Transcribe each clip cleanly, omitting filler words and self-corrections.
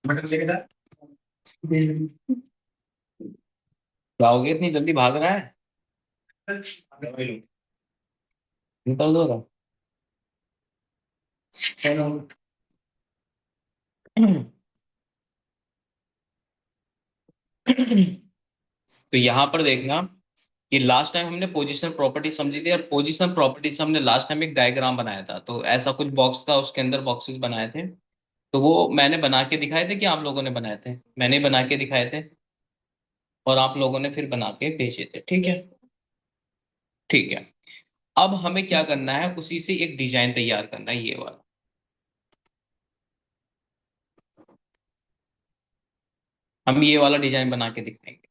मटर लेके जाओगे, इतनी जल्दी भाग रहा है। निकल दो तो यहाँ पर देखना कि लास्ट टाइम हमने पोजीशन प्रॉपर्टी समझी थी, और पोजीशन प्रॉपर्टी से हमने लास्ट टाइम एक डायग्राम बनाया था। तो ऐसा कुछ बॉक्स था, उसके अंदर बॉक्सेस बनाए थे। तो वो मैंने बना के दिखाए थे कि आप लोगों ने बनाए थे? मैंने बना के दिखाए थे, और आप लोगों ने फिर बना के भेजे थे। ठीक है। ठीक है। अब हमें क्या करना है, उसी से एक डिजाइन तैयार करना है, ये वाला। हम ये वाला डिजाइन बना के दिखाएंगे।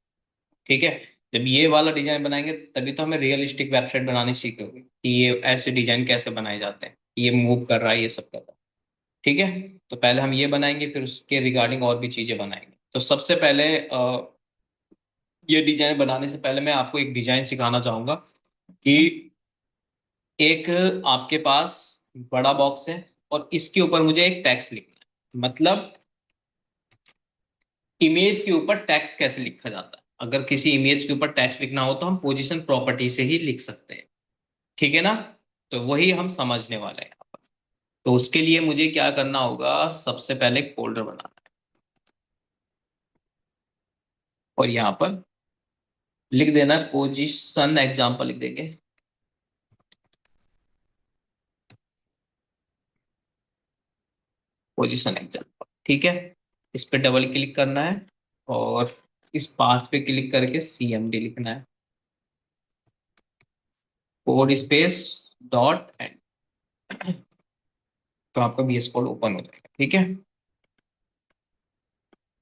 ठीक है। जब ये वाला डिजाइन बनाएंगे तभी तो हमें रियलिस्टिक वेबसाइट बनानी सीखोगे कि ये ऐसे डिजाइन कैसे बनाए जाते हैं, ये मूव कर रहा है, ये सब कर रहा है। ठीक है। तो पहले हम ये बनाएंगे, फिर उसके रिगार्डिंग और भी चीजें बनाएंगे। तो सबसे पहले ये डिजाइन बनाने से पहले मैं आपको एक डिजाइन सिखाना चाहूंगा कि एक आपके पास बड़ा बॉक्स है, और इसके ऊपर मुझे एक टेक्स्ट लिखना है। मतलब इमेज के ऊपर टेक्स्ट कैसे लिखा जाता है, अगर किसी इमेज के ऊपर टेक्स्ट लिखना हो तो हम पोजीशन प्रॉपर्टी से ही लिख सकते हैं। ठीक है ना? तो वही हम समझने वाले हैं। तो उसके लिए मुझे क्या करना होगा, सबसे पहले एक फोल्डर बनाना है, और यहाँ पर लिख देना है पोजीशन एग्जाम्पल, लिख देंगे पोजीशन एग्जाम्पल। ठीक है। इस पे डबल क्लिक करना है, और इस पाथ पे क्लिक करके CMD लिखना है, कोड स्पेस डॉट एंड। तो आपका VS कोड ओपन हो जाएगा। ठीक है।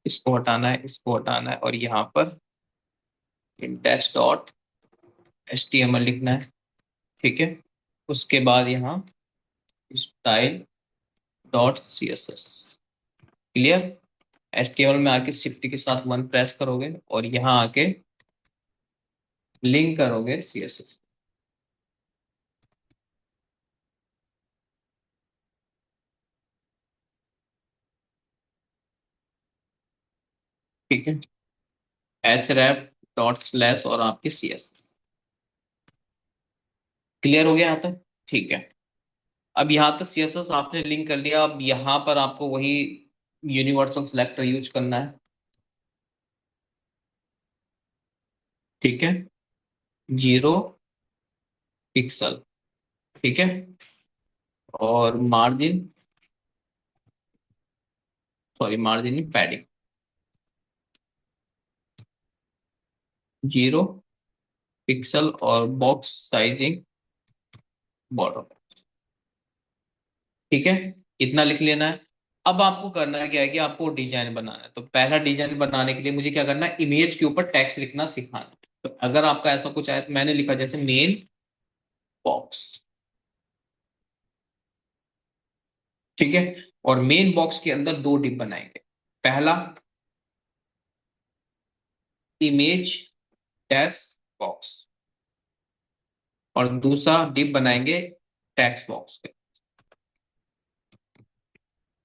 इसको हटाना है, इसको हटाना है, और यहाँ पर इंडेक्स डॉट HTML लिखना है। ठीक है। उसके बाद यहाँ style dot CSS। Clear? HTML में आके शिफ्ट के साथ 1 प्रेस करोगे, और यहाँ आके लिंक करोगे CSS। ठीक है। href डॉट स्लैश और आपके CSS। क्लियर हो गया यहाँ तक? ठीक है। अब यहाँ तक CSS आपने लिंक कर लिया। अब यहाँ पर आपको वही यूनिवर्सल सिलेक्टर यूज करना है। ठीक है। 0 पिक्सल। ठीक है। और मार्जिन, सॉरी मार्जिन नहीं, पैडिंग 0 पिक्सल, और बॉक्स साइजिंग बॉर्डर। ठीक है। इतना लिख लेना है। अब आपको करना क्या है कि आपको डिजाइन बनाना है। तो पहला डिजाइन बनाने के लिए मुझे क्या करना है, इमेज के ऊपर टेक्स्ट लिखना सिखाना है। तो अगर आपका ऐसा कुछ आया तो मैंने लिखा जैसे मेन बॉक्स। ठीक है। और मेन बॉक्स के अंदर दो डिप बनाएंगे। पहला इमेज डैश बॉक्स, और दूसरा डिप बनाएंगे टेक्स्ट बॉक्स के।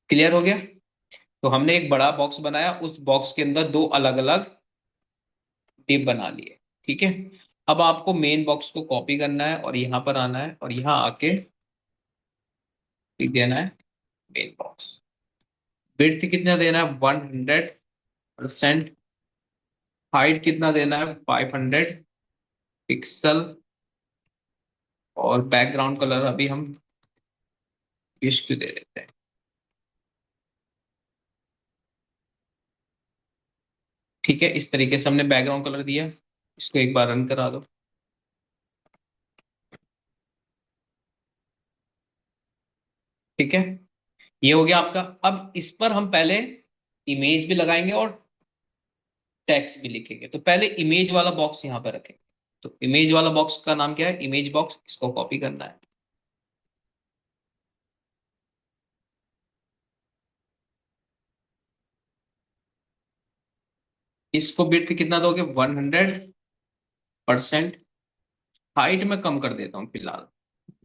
क्लियर हो गया? तो हमने एक बड़ा बॉक्स बनाया, उस बॉक्स के अंदर दो अलग अलग डिप बना लिए। ठीक है। अब आपको मेन बॉक्स को कॉपी करना है, और यहां पर आना है, और यहां आके लिख देना है मेन बॉक्स। विड्थ कितना देना है, 100%। हाइट कितना देना है, 500 पिक्सल। और बैकग्राउंड कलर अभी हम इश्क दे देते हैं। ठीक है। इस तरीके से हमने बैकग्राउंड कलर दिया। इसको एक बार रन करा दो। ठीक है। ये हो गया आपका। अब इस पर हम पहले इमेज भी लगाएंगे और टेक्स्ट भी लिखेंगे। तो पहले इमेज वाला बॉक्स यहाँ पर रखेंगे। तो इमेज वाला बॉक्स का नाम क्या है, इमेज बॉक्स। इसको कॉपी करना है। इसको विड्थ कितना दोगे, 100%। हाइट में कम कर देता हूँ फिलहाल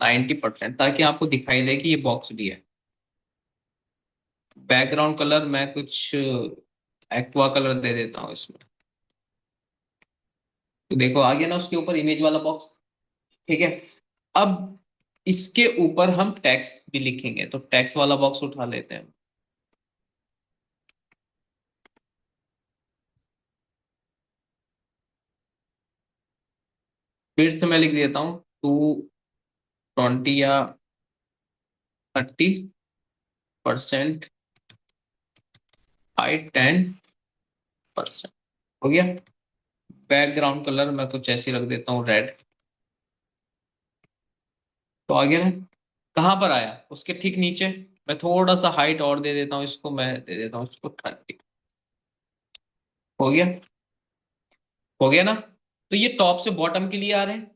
90%, ताकि आपको दिखाई दे कि ये बॉक्स भी है। बैकग्राउंड कलर मैं कुछ एक्वा कलर दे देता हूँ इसमें। तो देखो आ गया ना उसके ऊपर इमेज वाला बॉक्स। ठीक है। अब इसके ऊपर हम टेक्स्ट भी लिखेंगे, तो टेक्स्ट वाला बॉक्स उठा लेते हैं। फिर से मैं लिख देता हूँ 220 या 30%, हाइट 10%। हो गया। बैकग्राउंड कलर मैं कुछ ऐसे रख देता हूँ, रेड। तो आ गया ना। कहाँ पर आया, उसके ठीक नीचे। मैं थोड़ा सा हाइट और दे देता हूँ इसको, मैं दे देता हूँ इसको 30। हो गया। हो गया ना। तो ये टॉप से बॉटम के लिए आ रहे हैं।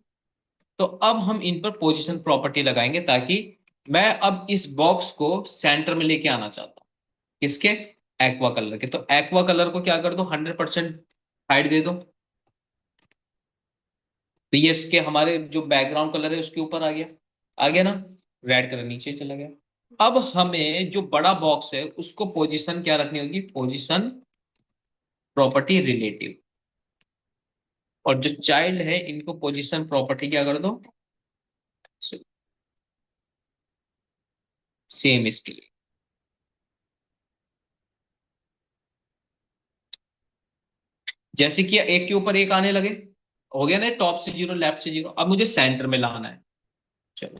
तो अब हम इन पर पोजीशन प्रॉपर्टी लगाएंगे, ताकि मैं अब इस बॉक्स को सेंटर में लेके आना चाहता हूँ। किसके? एक्वा कलर के। तो एक्वा कलर को क्या कर दो, 100% हाइट दे दो। तो ये इसके हमारे जो बैकग्राउंड कलर है उसके ऊपर आ गया। आ गया ना। रेड कलर नीचे चला गया। अब हमें जो बड़ा बॉक्स है उसको पोजीशन क्या रखनी होगी, पोजीशन प्रॉपर्टी रिलेटिव। और जो चाइल्ड है इनको पोजीशन प्रॉपर्टी क्या कर दो, सेम इसके लिए। जैसे कि एक के ऊपर एक आने लगे, हो गया ना, टॉप से जीरो लेफ्ट से जीरो। अब मुझे सेंटर में लाना है। चलो।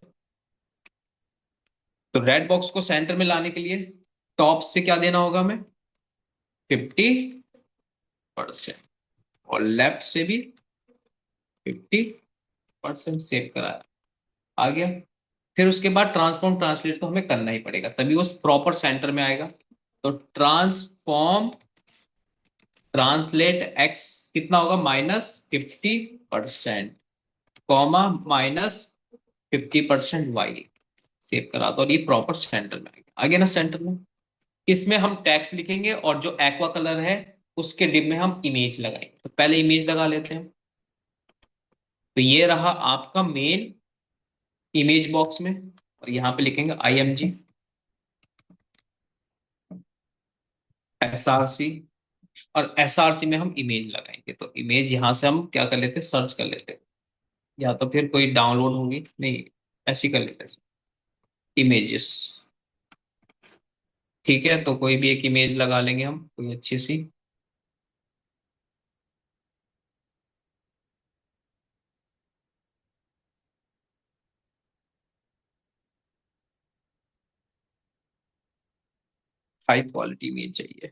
तो रेड बॉक्स को सेंटर में लाने के लिए टॉप से क्या देना होगा हमें, 50%। और लेफ्ट से भी 50% सेव कराया। आ गया। फिर उसके बाद ट्रांसफॉर्म ट्रांसलेट तो हमें करना ही पड़ेगा, तभी वो प्रॉपर सेंटर में आएगा। तो ट्रांसफॉर्म ट्रांसलेट एक्स कितना होगा, -50%, कॉमा -50% वाई। सेव करा दो और ये प्रॉपर सेंटर में आ गया ना, सेंटर में। इसमें हम टेक्स्ट लिखेंगे और जो एक्वा कलर है उसके डिब में हम इमेज लगाएंगे। तो पहले इमेज लगा लेते हैं। तो ये रहा आपका मेन इमेज बॉक्स में। और यहाँ पे लिखेंगे IMG SRC। और SRC में हम इमेज लगाएंगे। तो इमेज यहां से हम क्या कर लेते हैं, सर्च कर लेते हैं। या तो फिर कोई डाउनलोड होगी, नहीं, ऐसी कर लेते हैं, इमेजेस। ठीक है, तो कोई भी एक इमेज लगा लेंगे हम, कोई अच्छी सी। हाई क्वालिटी इमेज चाहिए।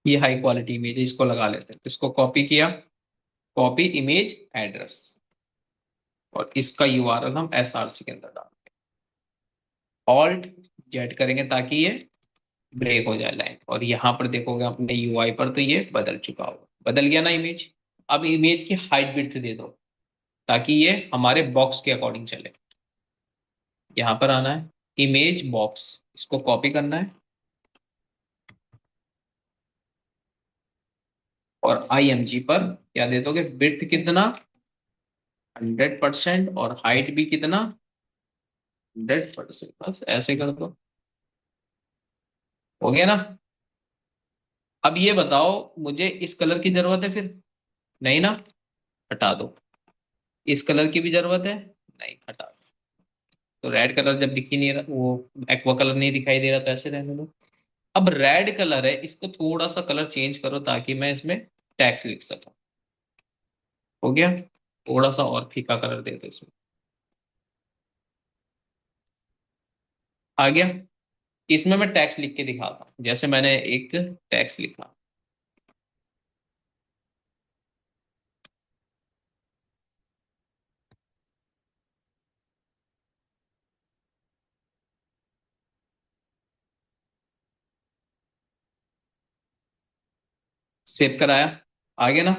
ये हाई क्वालिटी इमेज है, इसको लगा लेते हैं। इसको कॉपी किया, कॉपी इमेज एड्रेस, और इसका URL हम SRC के अंदर डाल, ऑल्ट जेड करेंगे ताकि ये ब्रेक हो जाए लाइन। और यहाँ पर देखोगे अपने UI पर तो ये बदल चुका होगा, बदल गया ना इमेज। अब इमेज की हाइट विड्थ दे दो, ताकि ये हमारे बॉक्स के अकॉर्डिंग चले। यहाँ पर आना है, इमेज बॉक्स, इसको कॉपी करना है। और IMG पर क्या दे दोगे, विड्थ कितना, 100%, और हाइट भी कितना, 100%। बस ऐसे कर दो। हो गया ना। अब ये बताओ, मुझे इस कलर की जरूरत है फिर? नहीं ना, हटा दो। इस कलर की भी जरूरत है? नहीं, हटा दो। तो रेड कलर जब दिख ही नहीं रहा, वो एक्वा कलर नहीं दिखाई दे रहा, तो ऐसे रहने दो। अब रेड कलर है, इसको थोड़ा सा कलर चेंज करो ताकि मैं इसमें टैक्स लिख सकूं। हो गया। थोड़ा सा और फीका कलर दे दो इसमें। आ गया। इसमें मैं टैक्स लिख के दिखाता हूँ, जैसे मैंने एक टैक्स लिखा। सेव कराया। आ गया ना।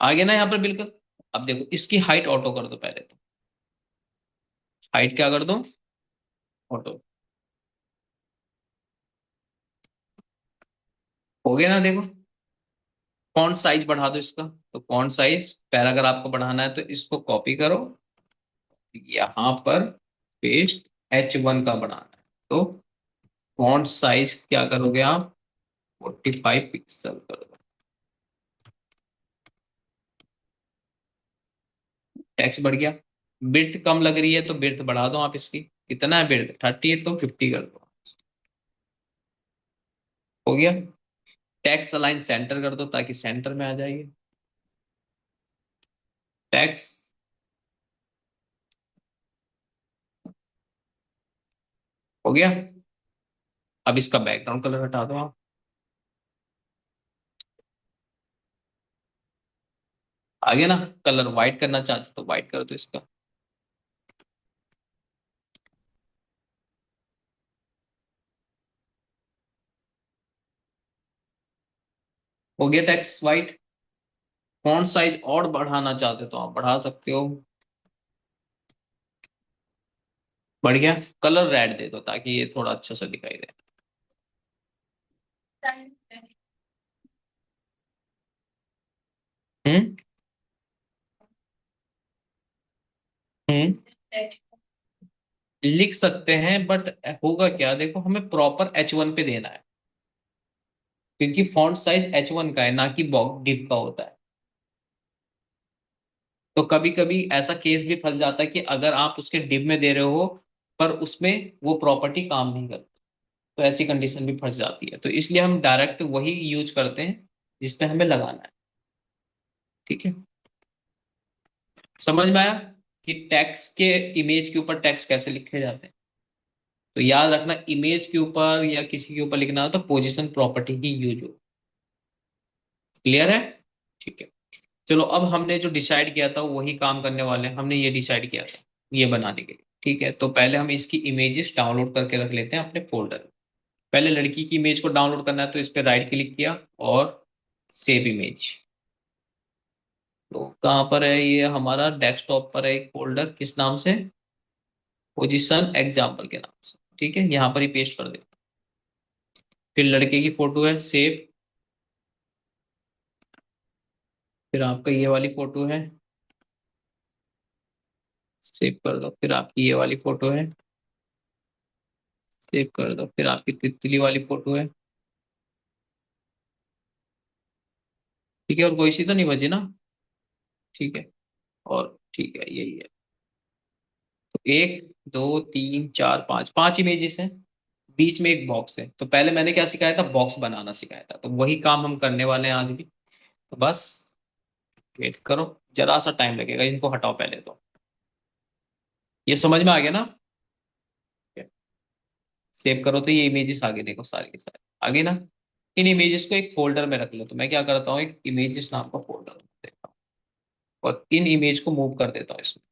आ गया ना यहाँ पर बिल्कुल। अब देखो इसकी हाइट ऑटो कर दो पहले तो। हाइट क्या कर दो, ऑटो। हो गया ना, देखो। फॉन्ट साइज बढ़ा दो इसका। तो फॉन्ट साइज पैराग्राफ को बढ़ाना है तो इसको कॉपी करो, यहाँ पर पेस्ट H1 का बनाना है, तो फॉन्ट साइज क्या करोगे आप, 45 पिक्सल कर दो। टेक्स्ट बढ़ गया। बिर्थ कम लग रही है तो बिर्थ बढ़ा दो आप इसकी, कितना है बिर्थ, 30 है तो 50 कर दो। हो गया। टेक्स्ट अलाइन सेंटर कर दो ताकि सेंटर में आ जाइए। टेक्स्ट हो गया। अब इसका बैकग्राउंड कलर हटा दो आप। आगे ना, कलर व्हाइट करना चाहते तो व्हाइट कर दो इसका। हो गया टेक्स्ट व्हाइट। फॉन्ट साइज और बढ़ाना चाहते तो आप बढ़ा सकते हो। बढ़ गया। कलर रेड दे दो ताकि ये थोड़ा अच्छा सा दिखाई दे। हम्म। हम्म। लिख सकते हैं बट होगा क्या, देखो हमें प्रॉपर H1 पे देना है, क्योंकि फॉन्ट साइज H1 का है ना कि बॉक्स डिप का होता है। तो कभी कभी ऐसा केस भी फंस जाता है कि अगर आप उसके डिप में दे रहे हो पर उसमें वो प्रॉपर्टी काम नहीं करती, तो ऐसी कंडीशन भी फंस जाती है। तो इसलिए हम डायरेक्ट वही यूज करते हैं जिस पे हमें लगाना है। ठीक है। समझ में आया कि टैक्स के, इमेज के ऊपर टैक्स कैसे लिखे जाते हैं। तो याद रखना, इमेज के ऊपर या किसी के ऊपर लिखना हो तो पोजीशन प्रॉपर्टी ही यूज हो। क्लियर है। ठीक है। चलो अब हमने जो डिसाइड किया था वही काम करने वाले हैं। हमने ये डिसाइड किया था ये बनाने के लिए। ठीक है, तो पहले हम इसकी इमेजेस डाउनलोड करके रख लेते हैं अपने फोल्डर में। पहले लड़की की इमेज को डाउनलोड करना है तो इस पर राइट क्लिक किया और सेव इमेज। तो कहाँ पर है ये, हमारा डेस्कटॉप पर है एक फोल्डर, किस नाम से, पोजीशन एग्जाम्पल के नाम से। ठीक है, यहाँ पर ही पेस्ट कर दे। फिर लड़के की फोटो है, सेव। फिर आपका ये वाली फोटो है, सेव कर दो। फिर आपकी ये वाली फोटो है, सेव कर दो। फिर आपकी तितली वाली फोटो है। ठीक है, और कोई सी तो नहीं बची ना। ठीक है। और ठीक है, यही है। तो एक, दो, तीन, चार, पांच, पांच इमेजेस हैं। बीच में एक बॉक्स है। तो पहले मैंने क्या सिखाया था, बॉक्स बनाना सिखाया था, तो वही काम हम करने वाले हैं आज भी। तो बस वेट करो, जरा सा टाइम लगेगा, इनको हटाओ पहले तो। ये समझ में आ गया ना। सेव करो तो ये इमेजेस आगे, देखो सारी के सारी आगे ना। इन इमेजेस को एक फोल्डर में रख लो। तो मैं क्या करता हूँ, एक इमेजेस नाम का फोल्डर देता हूँ और इन इमेज को मूव कर देता हूँ इसमें।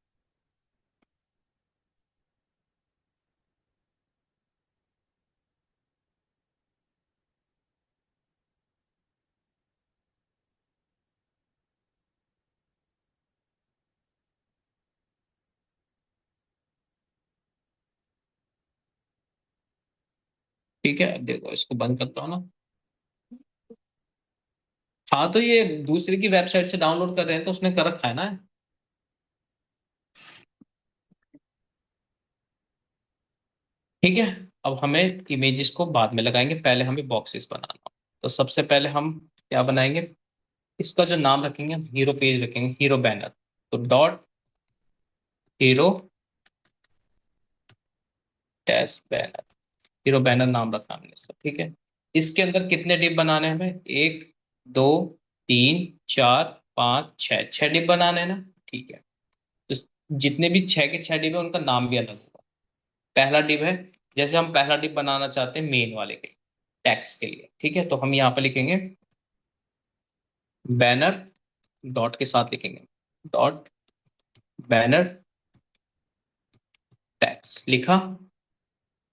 ठीक है, अब देखो इसको बंद करता हूँ ना। हाँ, तो ये दूसरे की वेबसाइट से डाउनलोड कर रहे हैं तो उसने कर रखा है ना। ठीक है। अब हमें इमेजेस को बाद में लगाएंगे, पहले हमें बॉक्सेस बनाना हो। तो सबसे पहले हम क्या बनाएंगे, इसका जो नाम रखेंगे, हीरो पेज रखेंगे, हीरो बैनर। तो dot hero dash banner, hero banner नाम रखा हमने इसका। ठीक है। इसके अंदर कितने डिप बनाने हैं हमें, एक, दो, तीन, चार, पाँच, छः, छः डिप बनाने हैं ना। ठीक है। तो जितने भी छः के छः डिप है उनका नाम भी अलग होगा। पहला डिप है, जैसे हम पहला डिप बनाना चाहते हैं मेन वाले के लिए, टैक्स के लिए। ठीक है, तो हम यहाँ पर लिखेंगे बैनर, डॉट के साथ लिखेंगे डॉट बैनर टैक्स, लिखा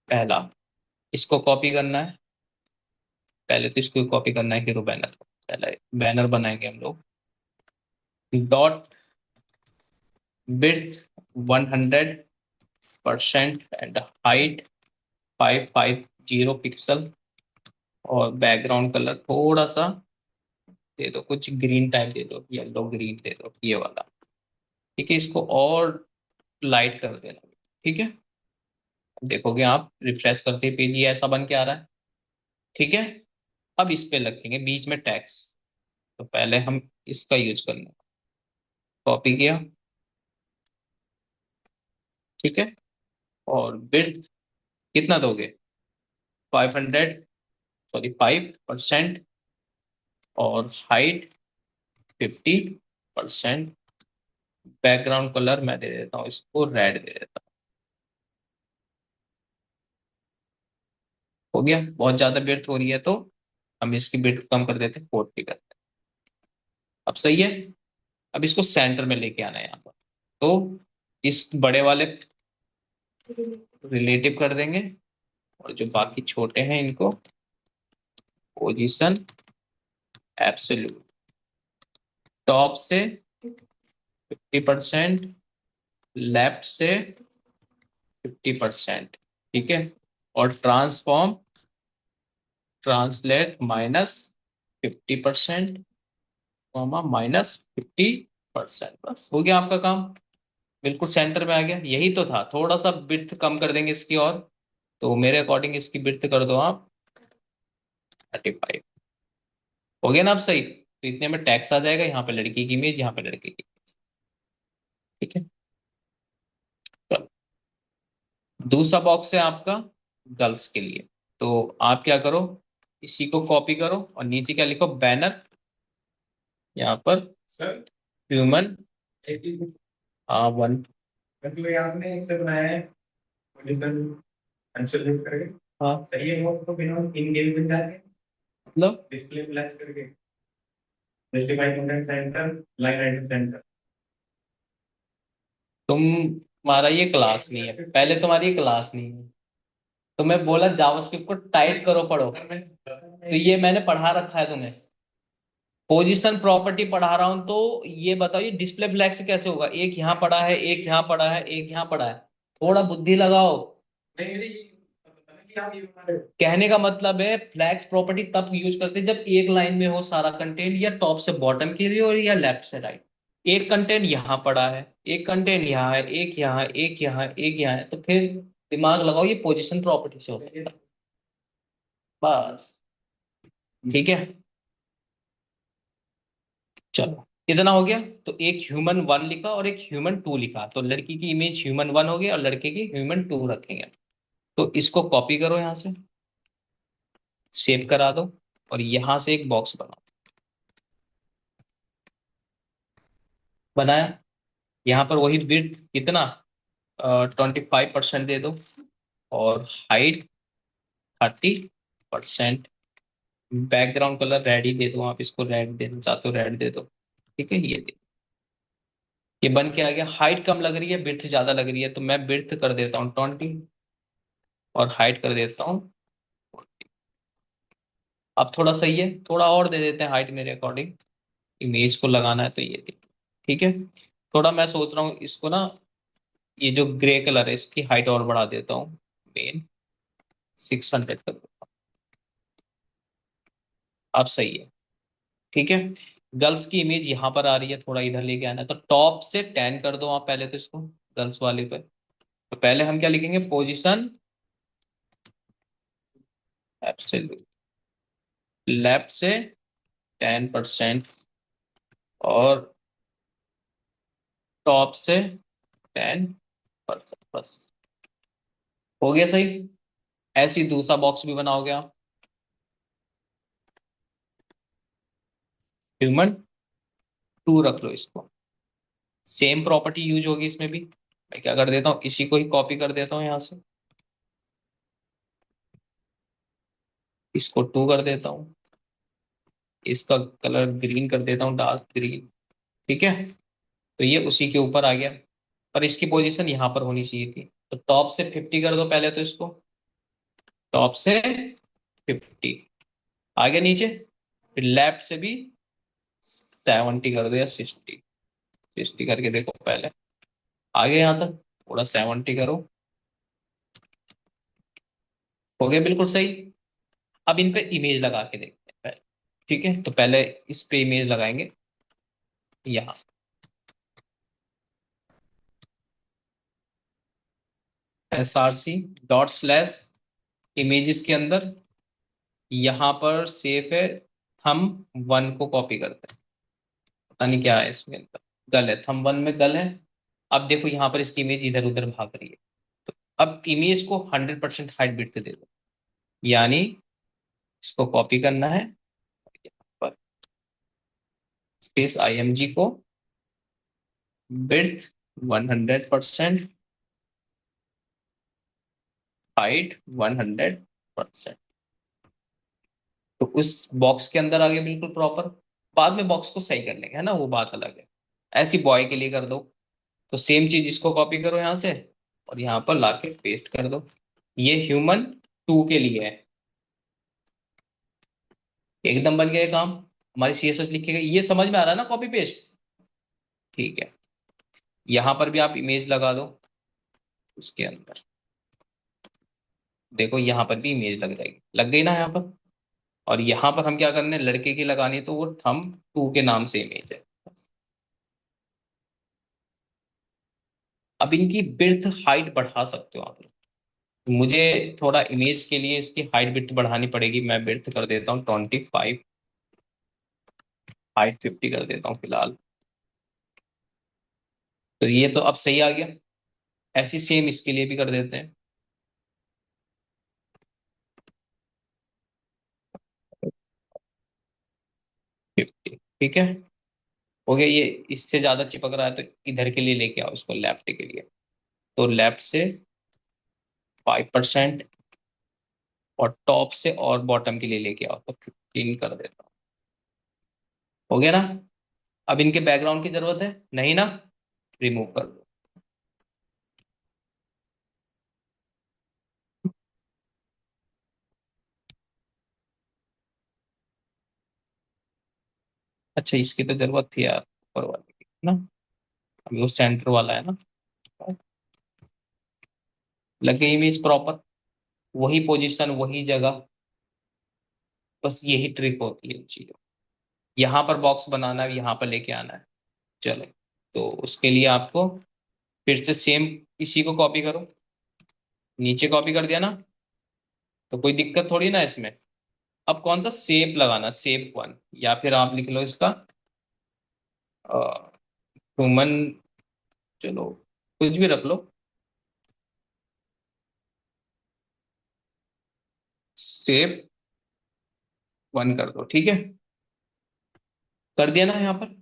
पहला। इसको कॉपी करना है, पहले तो इसको कॉपी करना है हीरो बैनर को। पहले बैनर बनाएंगे हम लोग, dot width 100% and height 550 pixel. और बैकग्राउंड कलर थोड़ा सा दे दो, कुछ ग्रीन टाइप दे दो, येलो ग्रीन दे दो, ये वाला। ठीक है, इसको और लाइट कर देना। ठीक है, देखोगे आप रिफ्रेश करते ही पेज ये ऐसा बन के आ रहा है। ठीक है, अब इस पे लगेंगे बीच में टैक्स। तो पहले हम इसका यूज कर लें, कॉपी किया। ठीक है, और बिड कितना दोगे, 500, सॉरी 5%, और हाइट 50%। बैकग्राउंड कलर मैं दे देता हूँ इसको रेड दे देता हूँ। हो गया, बहुत ज्यादा बिर्थ हो रही है तो हम इसकी बिर्थ कम कर देते हैं, 40 करते हैं। अब सही है। अब इसको सेंटर में लेके आना है यहाँ पर। तो इस बड़े वाले रिलेटिव कर देंगे, और जो बाकी छोटे हैं इनको पोजीशन एब्सोल्यूट, टॉप से 50%, लेफ्ट से 50%। ठीक है, और ट्रांसफॉर्म ट्रांसलेट -50%, -50%। बस हो गया आपका काम, बिल्कुल सेंटर में आ गया। यही तो था, थोड़ा सा बिर्थ कम कर देंगे इसकी, और तो मेरे अकॉर्डिंग इसकी बिर्थ कर दो आप 35। हो गया ना अब सही, तो इतने में टैक्स आ जाएगा, यहाँ पे लड़की की इमेज, यहाँ पे लड़के की। ठीक है, चलो। दूसरा बॉक्स है आपका गर्ल्स के लिए। तो आप क्या करो, इसी को कॉपी करो और नीचे क्या लिखो, बैनर, यहाँ पर सर ह्यूमन एक ही वन। मतलब ये आपने इससे बनाया है पोजीशन आंसर लिख करके हाँ, सही है। वो उसको बिना इन गेम में जाके मतलब डिस्प्ले फ्लैश करके justify content centre line item centre. तुम्हारा ये क्लास नहीं है, पहले तुम्हारी ये क्लास नहीं है। तो मैं बोला जावास्क्रिप्ट को टाइप करो, पढ़ो। तो ये मैंने पढ़ा रखा है तुम्हें, पोजीशन प्रॉपर्टी पढ़ा रहा हूं। तो ये बताओ, ये डिस्प्ले फ्लैग से कैसे होगा, एक यहाँ पड़ा है, एक यहाँ पड़ा है, एक यहाँ पड़ा है। थोड़ा बुद्धि लगाओ। नहीं मेरे ये पता नहीं कि आप ये बता रहे हो। कहने का मतलब है फ्लैग्स प्रॉपर्टी तब यूज करते हैं जब एक लाइन में हो सारा कंटेंट, या टॉप से बॉटम की लिए, और या लेफ्ट से राइट। एक कंटेंट यहाँ पड़ा है, एक कंटेंट यहाँ है, एक यहाँ, एक यहाँ, एक यहाँ है, तो फिर दिमाग लगाओ, ये पोजीशन प्रॉपर्टी से होता है। बस, ठीक है, चलो इतना हो गया। तो एक ह्यूमन वन लिखा और एक ह्यूमन टू लिखा, तो लड़की की इमेज ह्यूमन वन हो गई और लड़के की ह्यूमन टू रखेंगे। तो इसको कॉपी करो यहाँ से, सेव करा दो, और यहाँ से एक बॉक्स बनाओ। बनाया, यहाँ पर वही विड्थ कितना, 25% दे दो, और हाइट 30%। बैकग्राउंड कलर रेड ही दे दो, आप इसको रेड देना चाहते हो रेड दे दो। ठीक है, ये दे। ये बन के आ गया। हाइट कम लग रही है, बिर्थ ज्यादा लग रही है, तो मैं बिर्थ कर देता हूँ 20, और हाइट कर देता हूँ 40। अब थोड़ा सही है, थोड़ा और दे देते हैं हाइट मेरे अकॉर्डिंग, इमेज को लगाना है तो ये दे। ठीक है, थोड़ा मैं सोच रहा हूँ इसको ना, ये जो ग्रे कलर है इसकी हाइट और बढ़ा देता हूँ, मेन 600 कर दो। अब सही है। ठीक है, गर्ल्स की इमेज यहाँ पर आ रही है, थोड़ा इधर लेके आना है, तो टॉप से 10 कर दो आप पहले तो इसको, गर्ल्स वाले पे। तो पहले हम क्या लिखेंगे, पोजीशन एब्सोल्यूट, लेफ्ट से 10%, और टॉप से 10%। बस, हो गया सही। ऐसे ही दूसरा बॉक्स भी बनाओगे आप, ह्यूमन टू रख लो इसको, सेम प्रॉपर्टी यूज होगी इसमें भी। मैं क्या कर देता हूँ, इसी को ही कॉपी कर देता हूँ यहाँ से, इसको टू कर देता हूँ, इसका कलर ग्रीन कर देता हूँ, डार्क ग्रीन। ठीक है, तो ये उसी के ऊपर आ गया, पर इसकी पोजीशन यहाँ पर होनी चाहिए थी। तो टॉप से 50 कर दो पहले तो इसको, टॉप से 50, आगे नीचे, फिर लेफ्ट से भी 70 कर दो, या 60, 60 करके देखो पहले, आगे यहाँ तक पूरा 70 करो। हो गया बिल्कुल सही। अब इन पे इमेज लगा के देखते हैं पहले। ठीक है, तो पहले इस पे इमेज लगाएंगे यहाँ। src images के अंदर यहाँ पर सेफ है, हम वन को कॉपी करते हैं। पता नहीं क्या है इसमें अंदर, गल है, थंब वन में गल है। अब देखो यहाँ पर इसकी इमेज इधर उधर भाग रही है। तो अब इमेज को 100% हाइट बिट दे दो, यानी इसको कॉपी करना है पर स्पेस img को विड्थ 100%, हाइट 100%। तो उस बॉक्स के अंदर आ गया बिल्कुल प्रॉपर। बाद में बॉक्स को सही कर लेंगे, है ना, वो बात अलग है। ऐसी बॉय के लिए कर दो। तो सेम चीज इसको कॉपी करो यहाँ से और यहाँ पर लाके पेस्ट कर दो। ये ह्यूमन 2 के लिए है। एकदम बन गया ये काम। हमारी सीएसएस लिख के गई, ये समझ में आ रहा है ना, कॉपी पेस्ट। ठीक है, यहाँ पर भी आप इमेज लगा दो इसके अंदर। देखो यहाँ पर भी इमेज लग जाएगी, लग गई ना यहाँ पर। और यहाँ पर हम क्या करने, लड़के की लगानी है, तो वो थंब 2 के नाम से इमेज है। अब इनकी बिर्थ हाइट बढ़ा सकते हो आप लोग। मुझे थोड़ा इमेज के लिए इसकी हाइट बिर्थ बढ़ानी पड़ेगी। मैं बिर्थ कर देता हूँ 25, हाइट 50 कर देता हूँ फिलहाल। तो ये तो अब सही आ गया। ऐसी सेम इसके लिए भी कर देते हैं। 50, ठीक है, हो गया ये। इससे ज्यादा चिपक रहा है तो इधर के लिए लेके आओ इसको, लेफ्ट के लिए। तो लेफ्ट से 5% और टॉप से और बॉटम के लिए लेके आओ, तो 15 कर देता हूँ। हो गया ना। अब इनके बैकग्राउंड की जरूरत है नहीं ना, रिमूव कर दो। अच्छा, इसकी तो जरूरत थी यार, ऊपर वाले की ना। अभी वो सेंटर वाला है ना। लग गई इमेज प्रॉपर, वही पोजीशन वही जगह। बस यही ट्रिक होती है चीजों। यहाँ पर बॉक्स बनाना है, यहाँ पर लेके आना है। चलो, तो उसके लिए आपको फिर से सेम इसी को कॉपी करो। नीचे कॉपी कर दिया ना, तो कोई दिक्कत थोड़ी ना इसमें। अब कौन सा शेप लगाना, शेप वन, या फिर आप लिख लो इसका ह्यूमन, चलो कुछ भी रख लो। शेप वन कर दो, ठीक है। कर दिया ना यहाँ पर।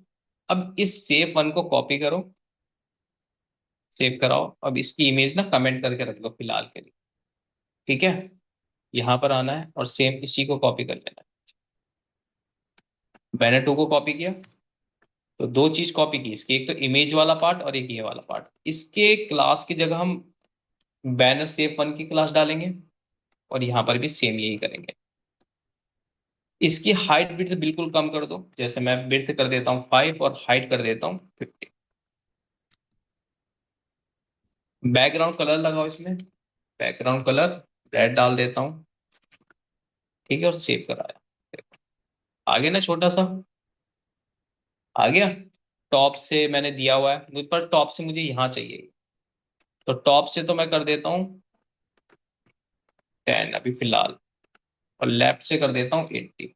अब इस शेप वन को कॉपी करो, सेव कराओ। अब इसकी इमेज ना कमेंट करके रख लो फिलहाल के लिए, ठीक है। यहाँ पर आना है और सेम इसी को कॉपी कर लेना है। मैंने टू को कॉपी किया, तो दो चीज कॉपी की इसकी, एक तो इमेज वाला पार्ट और एक ये वाला पार्ट। इसके क्लास की जगह हम बैनर सेव वन की क्लास डालेंगे और यहाँ पर भी सेम यही करेंगे। इसकी हाइट विड्थ बिल्कुल कम कर दो, जैसे मैं विड्थ कर देता हूँ 5 और हाइट कर देता हूँ 50। बैकग्राउंड कलर लगाओ इसमें, बैकग्राउंड कलर रेड डाल देता हूँ, ठीक है, और सेव कराया। आगे ना छोटा सा, आ गया। टॉप से मैंने दिया हुआ है मुझ पर, टॉप से मुझे यहाँ चाहिए। तो टॉप से तो मैं कर देता हूँ 10 अभी फिलहाल, और लेफ्ट से कर देता हूँ 80।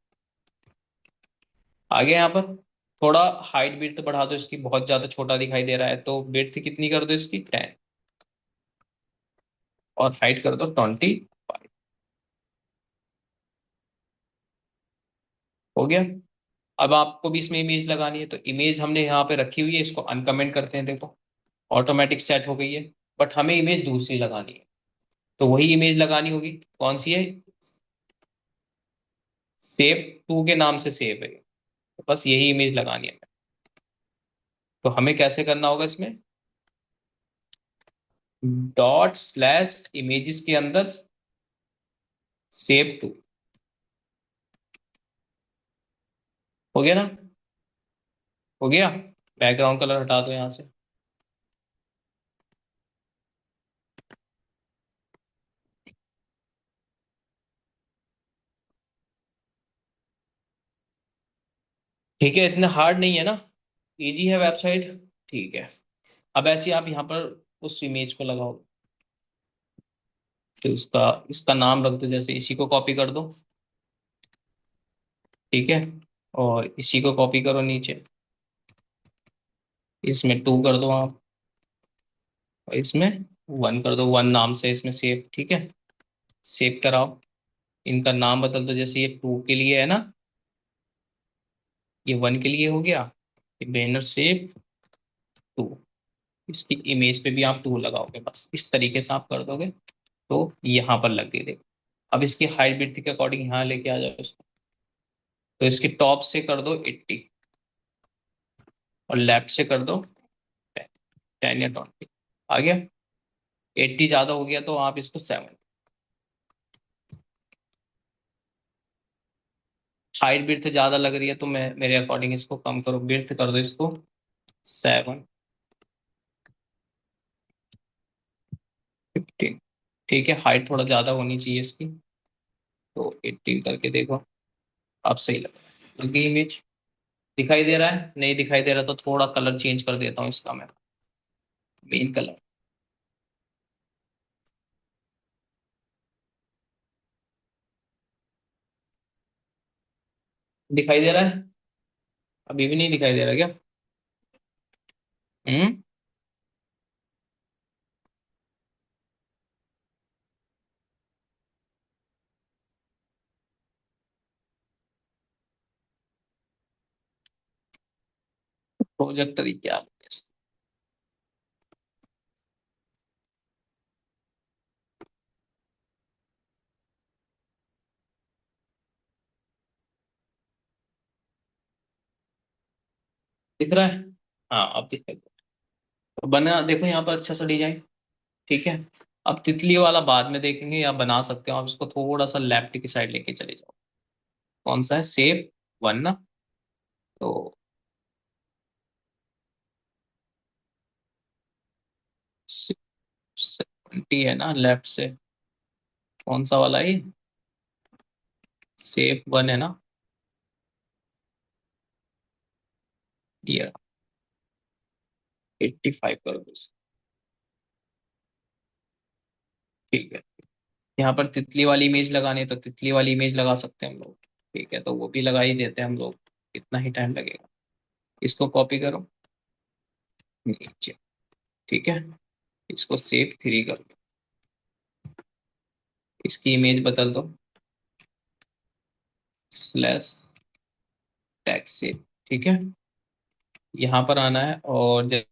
आगे यहाँ पर थोड़ा हाइट विड्थ बढ़ा दो इसकी, बहुत ज्यादा छोटा दिखाई दे रहा है, तो विड्थ कितनी कर दो इसकी 10, और हाइट कर दो 25। हो गया। अब आपको भी इसमें इमेज लगानी है, तो इमेज हमने यहाँ पे रखी हुई है, इसको अनकमेंट करते हैं। देखो ऑटोमेटिक सेट हो गई है, बट हमें इमेज दूसरी लगानी है। तो वही इमेज लगानी होगी, कौन सी है, सेव टू के नाम से सेव है। तो बस यही इमेज लगानी है। तो हमें कैसे करना होगा इसमें, डॉट स्लैश इमेजेस के अंदर सेव टू। हो गया ना, हो गया। बैकग्राउंड कलर हटा दो यहाँ से। ठीक है, इतना हार्ड नहीं है ना, इजी है वेबसाइट। ठीक है, अब ऐसे आप यहाँ पर उस इमेज को लगाओ। तो इसका इसका नाम रख दो, जैसे इसी को कॉपी कर दो। ठीक है, और इसी को कॉपी करो नीचे, इसमें 2 कर दो आप, और इसमें 1 कर दो, 1 नाम से इसमें सेव। ठीक है, सेव कराओ। इनका नाम बदल दो, जैसे ये 2 के लिए है ना, ये 1 के लिए हो गया। ये बैनर सेव 2, इसकी इमेज पे भी आप 2 लगाओगे, बस इस तरीके से आप कर दोगे तो यहाँ पर लग गई। देखो, अब इसकी हाइट विड्थ के अकॉर्डिंग यहाँ लेके आ जाओ इसको। तो इसकी टॉप से कर दो 80, और लेफ्ट से कर दो 10 या 20। आ गया। 80 ज्यादा हो गया तो आप इसको 7। हाइट विड्थ ज्यादा लग रही है तो मैं मेरे अकॉर्डिंग इसको कम करो, विड्थ कर दो इसको 7, 15। ठीक है, हाइट थोड़ा ज्यादा होनी चाहिए इसकी, तो 18 करके देखो। अब सही लग गई इमेज। दिखाई दे रहा है? नहीं दिखाई दे रहा तो थोड़ा कलर चेंज कर देता हूँ इसका मैं, मेन कलर। दिखाई दे रहा है? अभी भी नहीं दिखाई दे रहा क्या? हम्म। प्रोजेक्टर ही क्या बोलते हैं इसको? दिख रहा है? हाँ अब दिखाई दे रहा है। तो बना देखो यहाँ पर अच्छा सा डिजाइन। ठीक है, अब तितली वाला बाद में देखेंगे, या बना सकते हो आप इसको थोड़ा सा लेफ्ट की साइड लेके चले जाओ। कौन सा है? सेव 1 ना? तो 70 है ना लेफ्ट से? कौन सा वाला है ये? सेव 1 है ना? ये 85 कर दो इसे। ठीक है, यहाँ पर तितली वाली इमेज लगानी है तो तितली वाली इमेज लगा सकते हैं हम लोग। ठीक है, तो वो भी लगा ही देते हैं हम लोग, कितना ही टाइम लगेगा। इसको कॉपी करो नीचे। ठीक है, इसको सेव 3 कर दो, इसकी इमेज बदल दो, स्लैश टैग सेव। ठीक है, यहाँ पर आना है और जब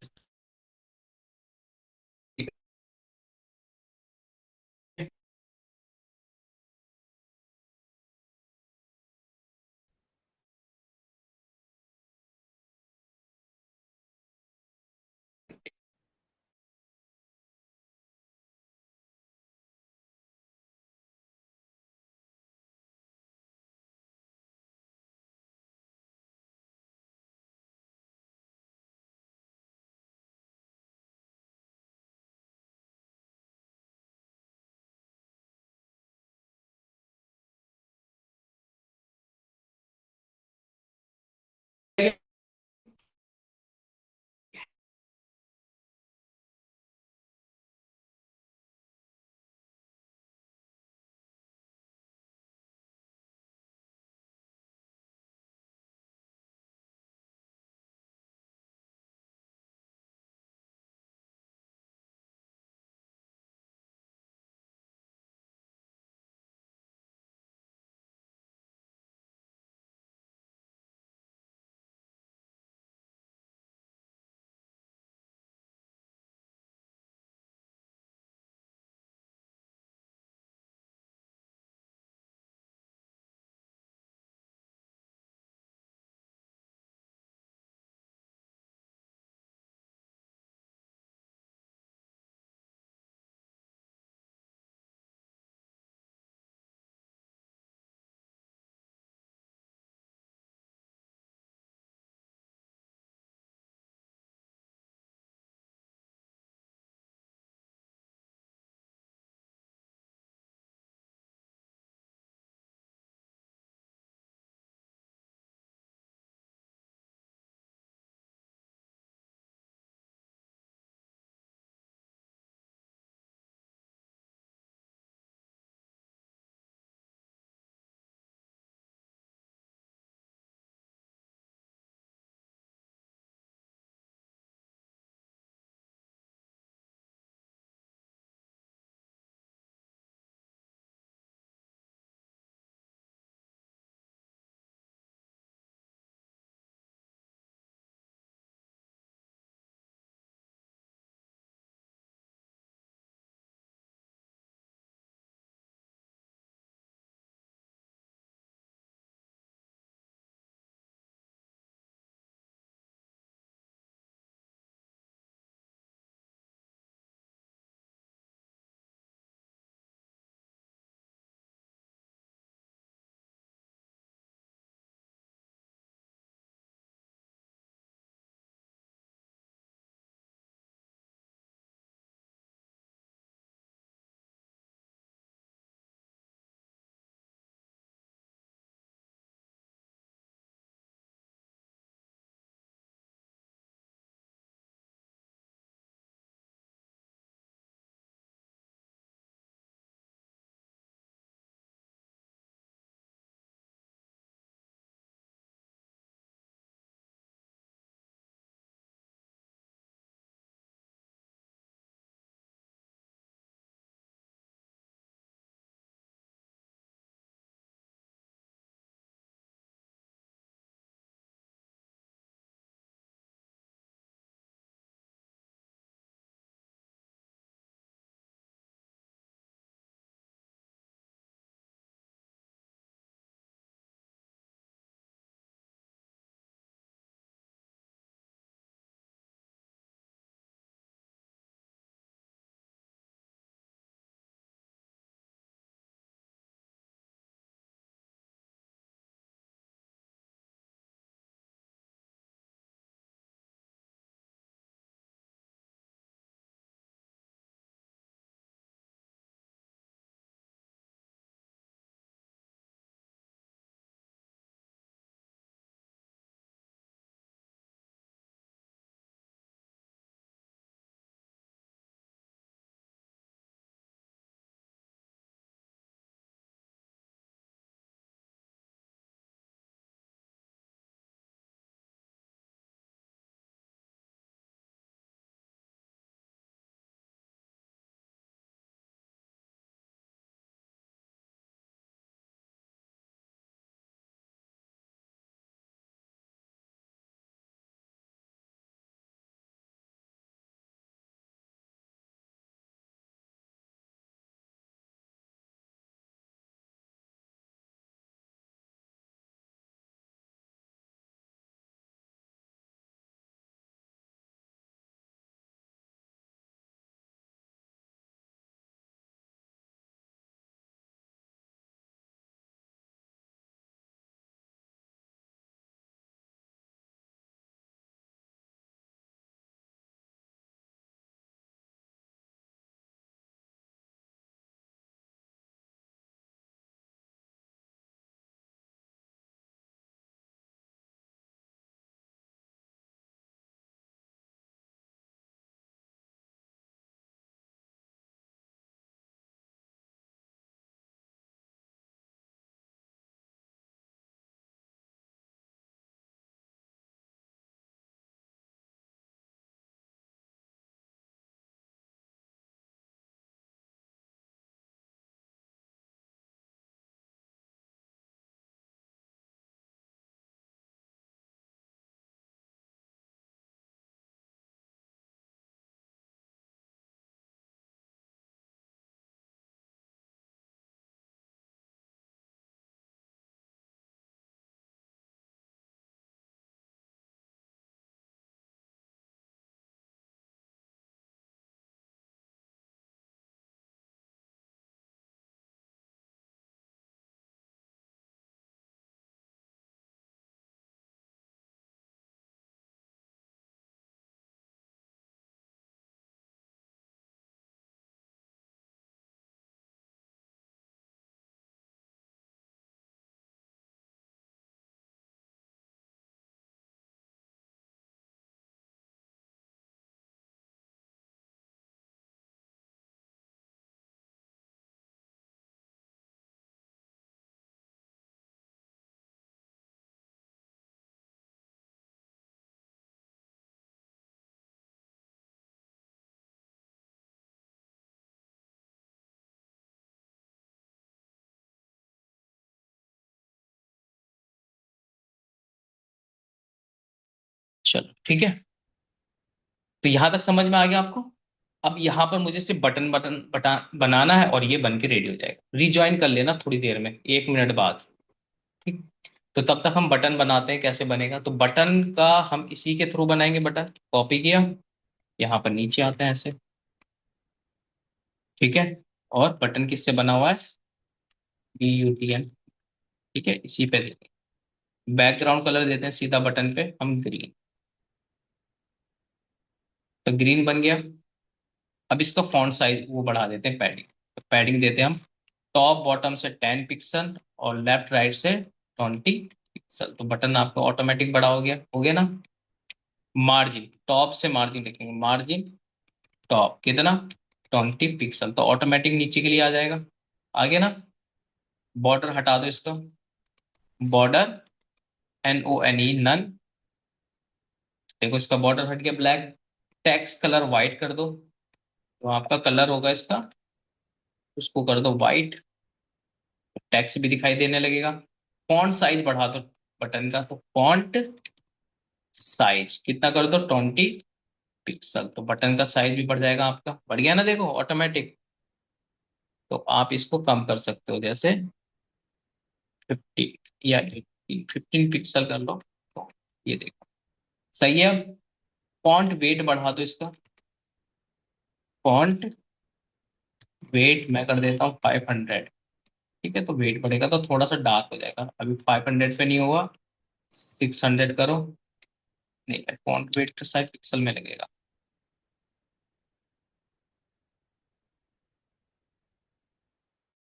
चलो ठीक है, तो यहां तक समझ में आ गया आपको। अब यहाँ पर मुझे सिर्फ बटन बटन बनाना है और ये बन के रेडी हो जाएगा। रिज्वाइन कर लेना थोड़ी देर में, 1 मिनट बाद। ठीक। तो तब तक हम बटन बनाते हैं, कैसे बनेगा। तो बटन का हम इसी के थ्रू बनाएंगे। बटन कॉपी किया, यहाँ पर नीचे आते हैं ऐसे। ठीक है। और बटन किससे बना हुआ है, BUTN। ठीक है, इसी पे देते हैं। बैकग्राउंड कलर देते हैं सीधा बटन पे हम ग्रीन। तो ग्रीन बन गया। अब इसका फॉन्ट साइज वो बढ़ा देते हैं, पैडिंग। तो पैडिंग देते हैं हम टॉप बॉटम से 10 पिक्सल और लेफ्ट राइट से 20 पिक्सल। तो बटन आपका ऑटोमेटिक बड़ा हो गया ना। मार्जिन टॉप से मार्जिन लिखेंगे, मार्जिन टॉप कितना, 20 पिक्सल। तो ऑटोमेटिक नीचे के लिए आ जाएगा। आ गया ना। बॉर्डर हटा दो इसका, बॉर्डर NONE नन। देखो इसका बॉर्डर हट गया ब्लैक। टेक्स्ट कलर व्हाइट कर दो, तो आपका कलर होगा इसका, उसको कर दो व्हाइट। टेक्स्ट भी दिखाई देने लगेगा। फॉन्ट साइज बढ़ा दो बटन का, तो फॉन्ट साइज कितना कर दो, 20 पिक्सल। तो बटन का साइज भी बढ़ जाएगा आपका, बढ़ गया ना देखो ऑटोमेटिक। तो आप इसको कम कर सकते हो, जैसे 50 या 15 पिक्सल कर लो। तो ये देखो सही है। अब फॉन्ट वेट बढ़ा दो इसका, फॉन्ट वेट मैं कर देता हूँ 500। ठीक है, तो वेट बढ़ेगा तो थोड़ा सा डार्क हो जाएगा। अभी 500 पे नहीं होगा, 600 करो। नहीं, फॉन्ट वेट शायद पिक्सल में लगेगा।